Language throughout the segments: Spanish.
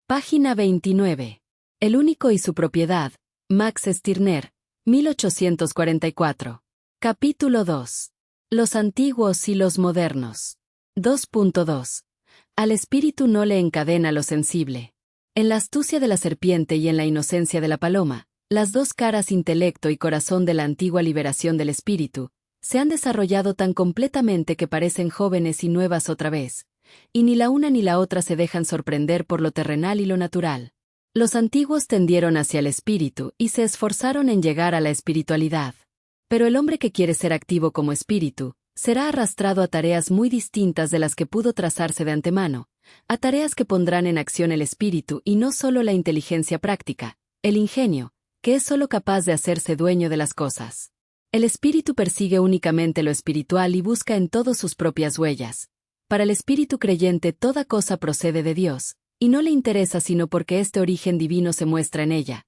Página 29. El único y su propiedad, Max Stirner, 1844. Capítulo 2. Los antiguos y los modernos. 2.2. Al espíritu no le encadena lo sensible. En la astucia de la serpiente y en la inocencia de la paloma, las dos caras intelecto y corazón de la antigua liberación del espíritu, se han desarrollado tan completamente que parecen jóvenes y nuevas otra vez, y ni la una ni la otra se dejan sorprender por lo terrenal y lo natural. Los antiguos tendieron hacia el espíritu y se esforzaron en llegar a la espiritualidad. Pero el hombre que quiere ser activo como espíritu, será arrastrado a tareas muy distintas de las que pudo trazarse de antemano, a tareas que pondrán en acción el espíritu y no solo la inteligencia práctica, el ingenio, que es solo capaz de hacerse dueño de las cosas. El espíritu persigue únicamente lo espiritual y busca en todo sus propias huellas. Para el espíritu creyente toda cosa procede de Dios, y no le interesa sino porque este origen divino se muestra en ella.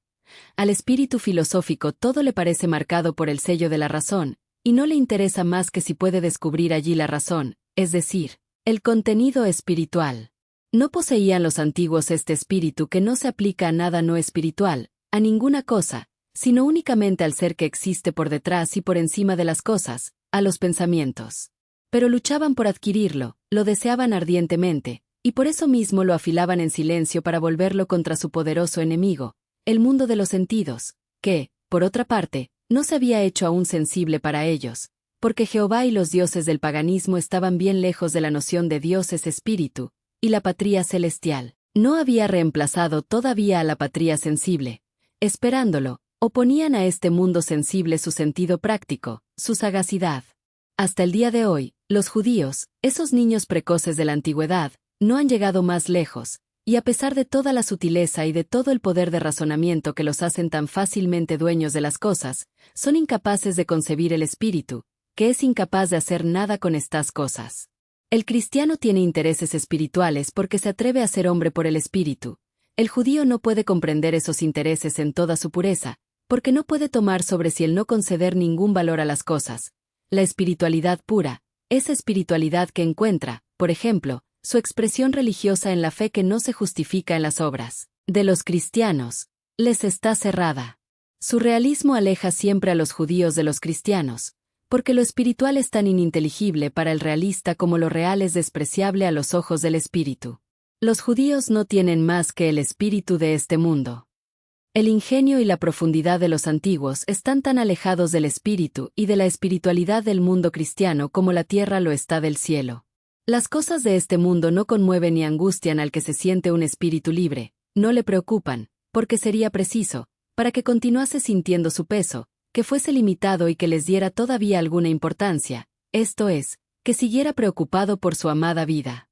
Al espíritu filosófico todo le parece marcado por el sello de la razón, y no le interesa más que si puede descubrir allí la razón, es decir, el contenido espiritual. No poseían los antiguos este espíritu que no se aplica a nada no espiritual, a ninguna cosa, sino únicamente al ser que existe por detrás y por encima de las cosas, a los pensamientos. Pero luchaban por adquirirlo, lo deseaban ardientemente, y por eso mismo lo afilaban en silencio para volverlo contra su poderoso enemigo, el mundo de los sentidos, que, por otra parte, no se había hecho aún sensible para ellos, porque Jehová y los dioses del paganismo estaban bien lejos de la noción de Dios es espíritu, y la patria celestial no había reemplazado todavía a la patria sensible. Esperándolo, oponían a este mundo sensible su sentido práctico, su sagacidad. Hasta el día de hoy, los judíos, esos niños precoces de la antigüedad, no han llegado más lejos, y a pesar de toda la sutileza y de todo el poder de razonamiento que los hacen tan fácilmente dueños de las cosas, son incapaces de concebir el espíritu, que es incapaz de hacer nada con estas cosas. El cristiano tiene intereses espirituales porque se atreve a ser hombre por el espíritu. El judío no puede comprender esos intereses en toda su pureza, porque no puede tomar sobre sí el no conceder ningún valor a las cosas. La espiritualidad pura, esa espiritualidad que encuentra, por ejemplo, su expresión religiosa en la fe que no se justifica en las obras de los cristianos, les está cerrada. Su realismo aleja siempre a los judíos de los cristianos, porque lo espiritual es tan ininteligible para el realista como lo real es despreciable a los ojos del espíritu. Los judíos no tienen más que el espíritu de este mundo. El ingenio y la profundidad de los antiguos están tan alejados del espíritu y de la espiritualidad del mundo cristiano como la tierra lo está del cielo. Las cosas de este mundo no conmueven ni angustian al que se siente un espíritu libre, no le preocupan, porque sería preciso, para que continuase sintiendo su peso, que fuese limitado y que les diera todavía alguna importancia, esto es, que siguiera preocupado por su amada vida.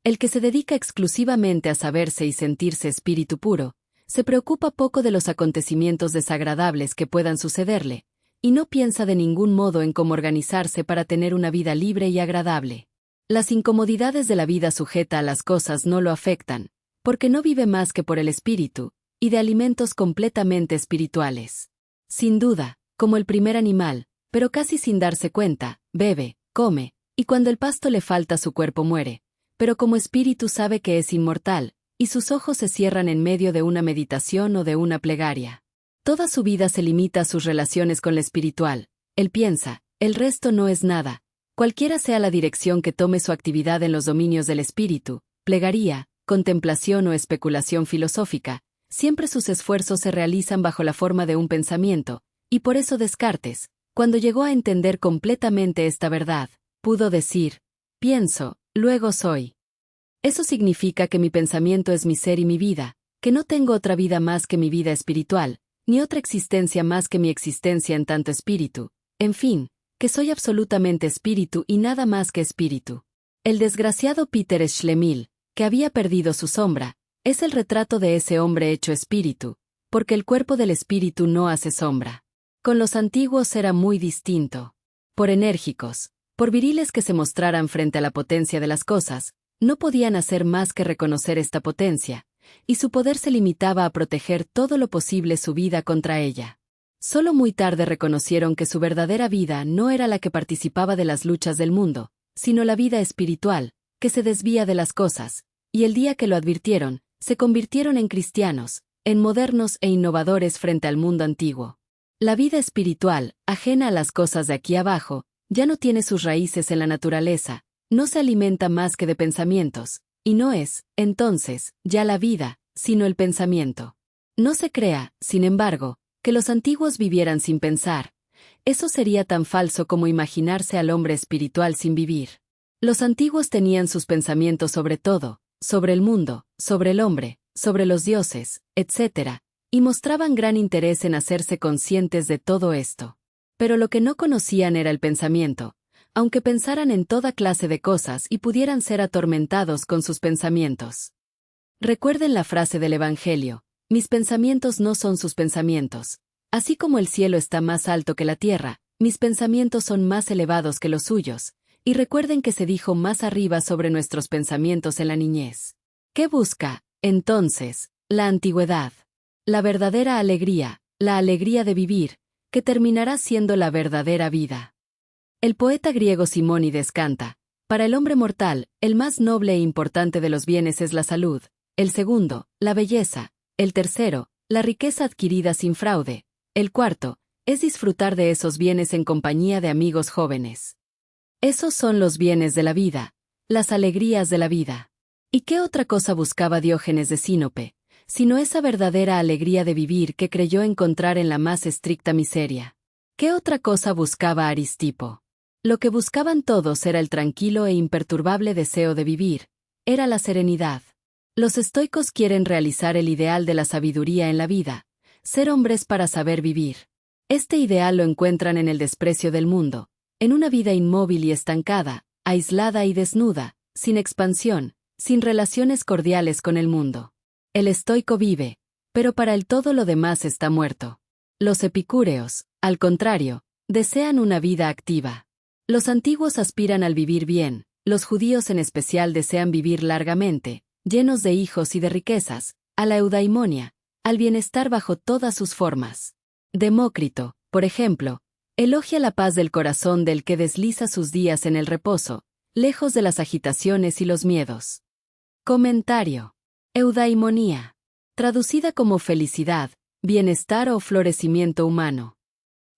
El que se dedica exclusivamente a saberse y sentirse espíritu puro, se preocupa poco de los acontecimientos desagradables que puedan sucederle, y no piensa de ningún modo en cómo organizarse para tener una vida libre y agradable. Las incomodidades de la vida sujeta a las cosas no lo afectan, porque no vive más que por el espíritu, y de alimentos completamente espirituales. Sin duda, como el primer animal, pero casi sin darse cuenta, bebe, come, y cuando el pasto le falta su cuerpo muere, pero como espíritu sabe que es inmortal, y sus ojos se cierran en medio de una meditación o de una plegaria. Toda su vida se limita a sus relaciones con lo espiritual, él piensa, el resto no es nada. Cualquiera sea la dirección que tome su actividad en los dominios del espíritu, plegaría, contemplación o especulación filosófica, siempre sus esfuerzos se realizan bajo la forma de un pensamiento, y por eso Descartes, cuando llegó a entender completamente esta verdad, pudo decir, pienso, luego soy. Eso significa que mi pensamiento es mi ser y mi vida, que no tengo otra vida más que mi vida espiritual, ni otra existencia más que mi existencia en tanto espíritu, en fin, que soy absolutamente espíritu y nada más que espíritu. El desgraciado Peter Schlemihl, que había perdido su sombra, es el retrato de ese hombre hecho espíritu, porque el cuerpo del espíritu no hace sombra. Con los antiguos era muy distinto. Por enérgicos, por viriles que se mostraran frente a la potencia de las cosas, no podían hacer más que reconocer esta potencia, y su poder se limitaba a proteger todo lo posible su vida contra ella. Solo muy tarde reconocieron que su verdadera vida no era la que participaba de las luchas del mundo, sino la vida espiritual, que se desvía de las cosas, y el día que lo advirtieron, se convirtieron en cristianos, en modernos e innovadores frente al mundo antiguo. La vida espiritual, ajena a las cosas de aquí abajo, ya no tiene sus raíces en la naturaleza, no se alimenta más que de pensamientos, y no es, entonces, ya la vida, sino el pensamiento. No se crea, sin embargo, que los antiguos vivieran sin pensar. Eso sería tan falso como imaginarse al hombre espiritual sin vivir. Los antiguos tenían sus pensamientos sobre todo, sobre el mundo, sobre el hombre, sobre los dioses, etc., y mostraban gran interés en hacerse conscientes de todo esto. Pero lo que no conocían era el pensamiento, aunque pensaran en toda clase de cosas y pudieran ser atormentados con sus pensamientos. Recuerden la frase del Evangelio: mis pensamientos no son sus pensamientos. Así como el cielo está más alto que la tierra, mis pensamientos son más elevados que los suyos, y recuerden que se dijo más arriba sobre nuestros pensamientos en la niñez. ¿Qué busca, entonces, la antigüedad? La verdadera alegría, la alegría de vivir, que terminará siendo la verdadera vida. El poeta griego Simónides canta: para el hombre mortal, el más noble e importante de los bienes es la salud, el segundo, la belleza, el tercero, la riqueza adquirida sin fraude, el cuarto, es disfrutar de esos bienes en compañía de amigos jóvenes. Esos son los bienes de la vida, las alegrías de la vida. ¿Y qué otra cosa buscaba Diógenes de Sinope, sino esa verdadera alegría de vivir que creyó encontrar en la más estricta miseria? ¿Qué otra cosa buscaba Aristipo? Lo que buscaban todos era el tranquilo e imperturbable deseo de vivir, era la serenidad. Los estoicos quieren realizar el ideal de la sabiduría en la vida, ser hombres para saber vivir. Este ideal lo encuentran en el desprecio del mundo, en una vida inmóvil y estancada, aislada y desnuda, sin expansión, sin relaciones cordiales con el mundo. El estoico vive, pero para él todo lo demás está muerto. Los epicúreos, al contrario, desean una vida activa. Los antiguos aspiran al vivir bien, los judíos en especial desean vivir largamente, llenos de hijos y de riquezas, a la eudaimonia, al bienestar bajo todas sus formas. Demócrito, por ejemplo, elogia la paz del corazón del que desliza sus días en el reposo, lejos de las agitaciones y los miedos. Comentario. Eudaimonía. Traducida como felicidad, bienestar o florecimiento humano.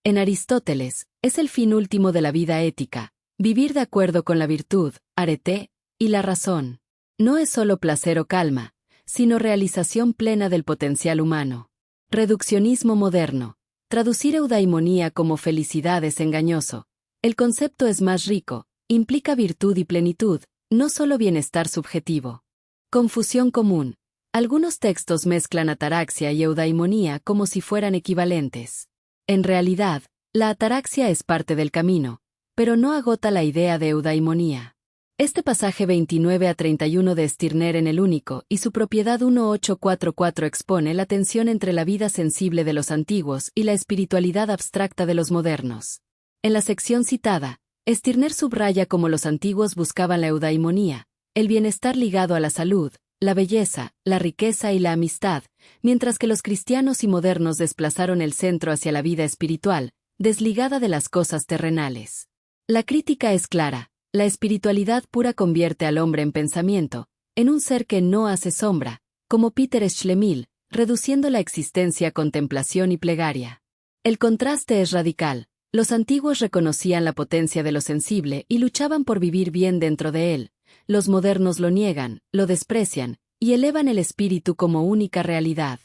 En Aristóteles, es el fin último de la vida ética, vivir de acuerdo con la virtud, arete, y la razón. No es solo placer o calma, sino realización plena del potencial humano. Reduccionismo moderno. Traducir eudaimonía como felicidad es engañoso. El concepto es más rico, implica virtud y plenitud, no solo bienestar subjetivo. Confusión común. Algunos textos mezclan ataraxia y eudaimonía como si fueran equivalentes. En realidad, la ataraxia es parte del camino, pero no agota la idea de eudaimonía. Este pasaje 29 a 31 de Stirner en el Único y su propiedad 1844 expone la tensión entre la vida sensible de los antiguos y la espiritualidad abstracta de los modernos. En la sección citada, Stirner subraya cómo los antiguos buscaban la eudaimonía, el bienestar ligado a la salud, la belleza, la riqueza y la amistad, mientras que los cristianos y modernos desplazaron el centro hacia la vida espiritual, desligada de las cosas terrenales. La crítica es clara. La espiritualidad pura convierte al hombre en pensamiento, en un ser que no hace sombra, como Peter Schlemil, reduciendo la existencia a contemplación y plegaria. El contraste es radical. Los antiguos reconocían la potencia de lo sensible y luchaban por vivir bien dentro de él. Los modernos lo niegan, lo desprecian, y elevan el espíritu como única realidad.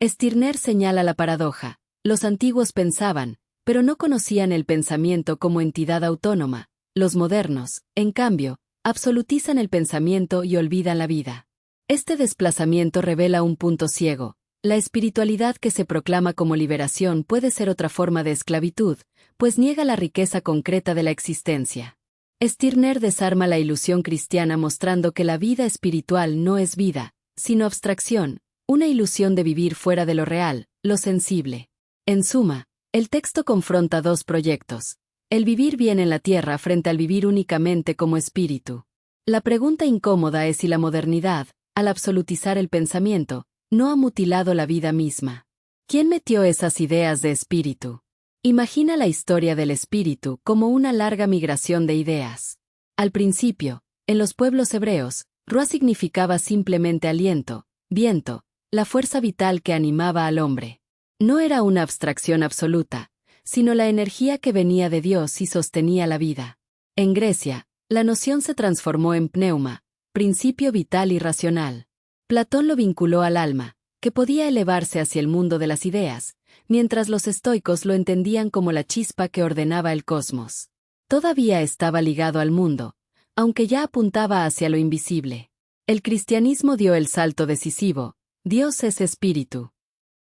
Stirner señala la paradoja. Los antiguos pensaban, pero no conocían el pensamiento como entidad autónoma. Los modernos, en cambio, absolutizan el pensamiento y olvidan la vida. Este desplazamiento revela un punto ciego. La espiritualidad que se proclama como liberación puede ser otra forma de esclavitud, pues niega la riqueza concreta de la existencia. Stirner desarma la ilusión cristiana mostrando que la vida espiritual no es vida, sino abstracción, una ilusión de vivir fuera de lo real, lo sensible. En suma, el texto confronta dos proyectos. El vivir bien en la tierra frente al vivir únicamente como espíritu. La pregunta incómoda es si la modernidad, al absolutizar el pensamiento, no ha mutilado la vida misma. ¿Quién metió esas ideas de espíritu? Imagina la historia del espíritu como una larga migración de ideas. Al principio, en los pueblos hebreos, ruah significaba simplemente aliento, viento, la fuerza vital que animaba al hombre. No era una abstracción absoluta, sino la energía que venía de Dios y sostenía la vida. En Grecia, la noción se transformó en pneuma, principio vital y racional. Platón lo vinculó al alma, que podía elevarse hacia el mundo de las ideas, mientras los estoicos lo entendían como la chispa que ordenaba el cosmos. Todavía estaba ligado al mundo, aunque ya apuntaba hacia lo invisible. El cristianismo dio el salto decisivo: Dios es espíritu.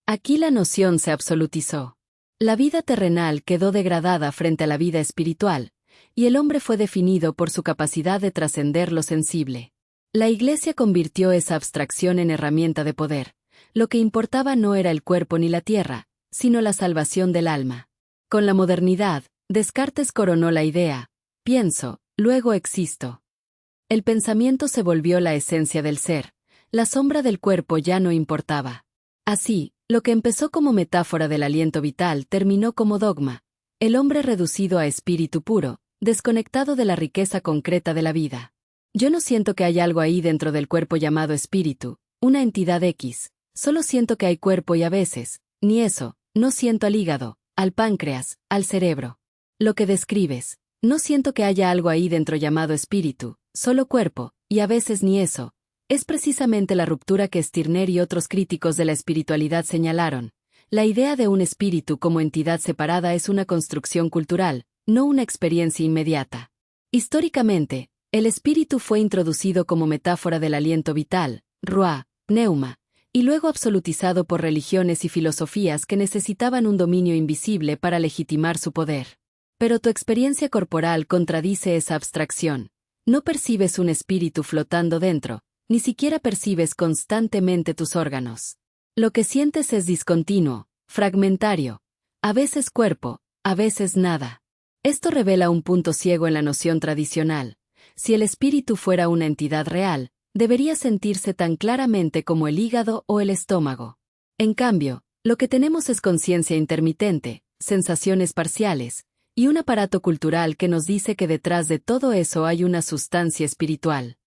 Aquí la noción se absolutizó. La vida terrenal quedó degradada frente a la vida espiritual, y el hombre fue definido por su capacidad de trascender lo sensible. La Iglesia convirtió esa abstracción en herramienta de poder. Lo que importaba no era el cuerpo ni la tierra, sino la salvación del alma. Con la modernidad, Descartes coronó la idea: pienso, luego existo. El pensamiento se volvió la esencia del ser, la sombra del cuerpo ya no importaba. Así, lo que empezó como metáfora del aliento vital terminó como dogma: el hombre reducido a espíritu puro, desconectado de la riqueza concreta de la vida. Yo no siento que hay algo ahí dentro del cuerpo llamado espíritu, una entidad X, solo siento que hay cuerpo y a veces, ni eso, no siento al hígado, al páncreas, al cerebro. Lo que describes, no siento que haya algo ahí dentro llamado espíritu, solo cuerpo, y a veces ni eso. Es precisamente la ruptura que Stirner y otros críticos de la espiritualidad señalaron. La idea de un espíritu como entidad separada es una construcción cultural, no una experiencia inmediata. Históricamente, el espíritu fue introducido como metáfora del aliento vital, ruah, pneuma, y luego absolutizado por religiones y filosofías que necesitaban un dominio invisible para legitimar su poder. Pero tu experiencia corporal contradice esa abstracción. No percibes un espíritu flotando dentro, ni siquiera percibes constantemente tus órganos. Lo que sientes es discontinuo, fragmentario, a veces cuerpo, a veces nada. Esto revela un punto ciego en la noción tradicional. Si el espíritu fuera una entidad real, debería sentirse tan claramente como el hígado o el estómago. En cambio, lo que tenemos es conciencia intermitente, sensaciones parciales, y un aparato cultural que nos dice que detrás de todo eso hay una sustancia espiritual.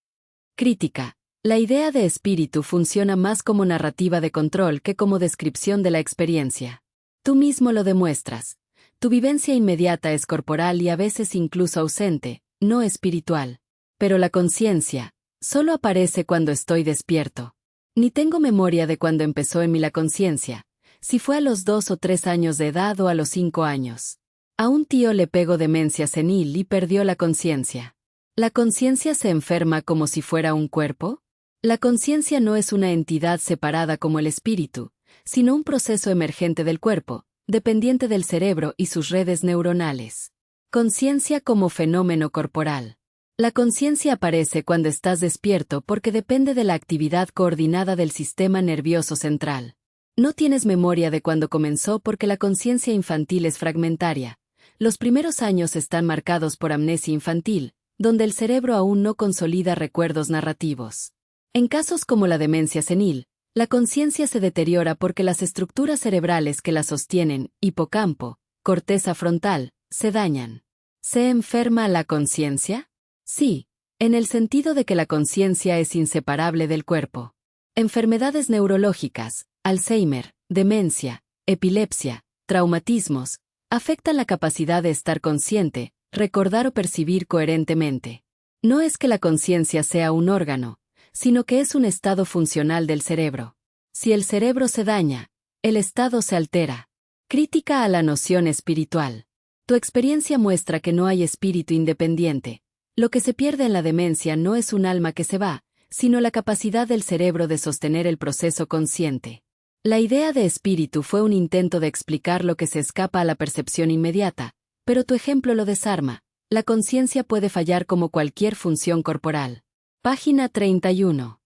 Crítica. La idea de espíritu funciona más como narrativa de control que como descripción de la experiencia. Tú mismo lo demuestras. Tu vivencia inmediata es corporal y a veces incluso ausente, no espiritual. Pero la conciencia solo aparece cuando estoy despierto. Ni tengo memoria de cuando empezó en mí la conciencia, si fue a los 2 o 3 años de edad o a los 5 años. A un tío le pegó demencia senil y perdió la conciencia. ¿La conciencia se enferma como si fuera un cuerpo? La conciencia no es una entidad separada como el espíritu, sino un proceso emergente del cuerpo, dependiente del cerebro y sus redes neuronales. Conciencia como fenómeno corporal. La conciencia aparece cuando estás despierto porque depende de la actividad coordinada del sistema nervioso central. No tienes memoria de cuando comenzó porque la conciencia infantil es fragmentaria. Los primeros años están marcados por amnesia infantil, donde el cerebro aún no consolida recuerdos narrativos. En casos como la demencia senil, la conciencia se deteriora porque las estructuras cerebrales que la sostienen, hipocampo, corteza frontal, se dañan. ¿Se enferma la conciencia? Sí, en el sentido de que la conciencia es inseparable del cuerpo. Enfermedades neurológicas, Alzheimer, demencia, epilepsia, traumatismos, afectan la capacidad de estar consciente, recordar o percibir coherentemente. No es que la conciencia sea un órgano, sino que es un estado funcional del cerebro. Si el cerebro se daña, el estado se altera. Crítica a la noción espiritual. Tu experiencia muestra que no hay espíritu independiente. Lo que se pierde en la demencia no es un alma que se va, sino la capacidad del cerebro de sostener el proceso consciente. La idea de espíritu fue un intento de explicar lo que se escapa a la percepción inmediata, pero tu ejemplo lo desarma. La conciencia puede fallar como cualquier función corporal. Página 31.